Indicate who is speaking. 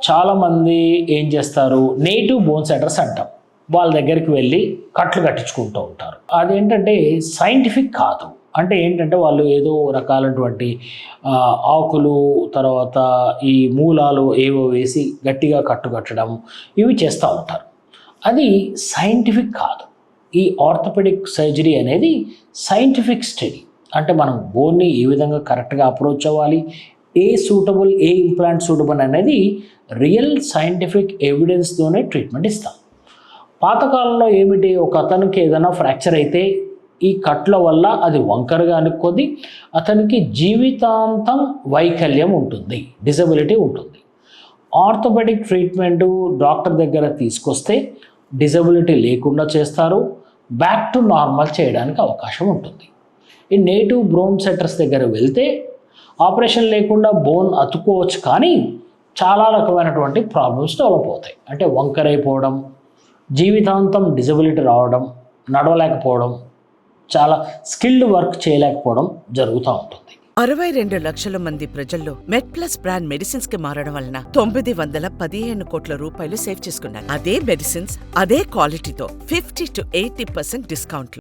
Speaker 1: చాలామంది ఏం చేస్తారు, నేటివ్ బోన్ సెటర్స్ అంటాం, వాళ్ళ దగ్గరికి వెళ్ళి కట్లు కట్టించుకుంటూ ఉంటారు. అదేంటంటే సైంటిఫిక్ కాదు. అంటే ఏంటంటే వాళ్ళు ఏదో రకాలైనటువంటి ఆకులు, తర్వాత ఈ మూలాలు ఏవో వేసి గట్టిగా కట్టడం ఇవి చేస్తూ ఉంటారు. అది సైంటిఫిక్ కాదు. ఈ ఆర్థోపెడిక్ సర్జరీ అనేది సైంటిఫిక్ స్టడీ. అంటే మనం బోన్ని ఏ విధంగా కరెక్ట్గా అప్రోచ్ అవ్వాలి, ఏ ఇంప్లాంట్ సూటబుల్ అనేది రియల్ సైంటిఫిక్ ఎవిడెన్స్తోనే ట్రీట్మెంట్ ఇస్తాం. పాతకాలంలో ఏమిటి, ఒక అతనికి ఏదైనా ఫ్రాక్చర్ అయితే ఈ కట్ల వల్ల అది వంకరగా అనుకోది అతనికి జీవితాంతం వైకల్యం ఉంటుంది, డిజబిలిటీ ఉంటుంది. ఆర్థోపెడిక్ ట్రీట్మెంట్ డాక్టర్ దగ్గర తీసుకొస్తే డిజబిలిటీ లేకుండా చేస్తారు, బ్యాక్ టు నార్మల్ చేయడానికి అవకాశం ఉంటుంది. ఈ నేటివ్ బోన్ సెటర్స్ దగ్గర వెళ్తే ఆపరేషన్ లేకుండా బోన్ అతుక్కోవచ్చు, కానీ చాలా రకమైనటువంటి ప్రాబ్లమ్స్ డెవలప్ అవుతాయి. అంటే వంకరైపోవడం, జీవితాంతం డిజబిలిటీ రావడం, నడవలేకపోవడం, చాలా స్కిల్డ్ వర్క్ చేయలేకపోవడం జరుగుతూ ఉంటుంది.
Speaker 2: 62 లక్షల మంది ప్రజల్లో మెడ్ప్లస్ బ్రాండ్ మెడిసిన్స్ కి మారడం వలన 915 కోట్ల రూపాయలు సేవ్ చేసుకున్నారు. అదే మెడిసిన్స్ అదే క్వాలిటీతో 50 to 80% డిస్కౌంట్లు.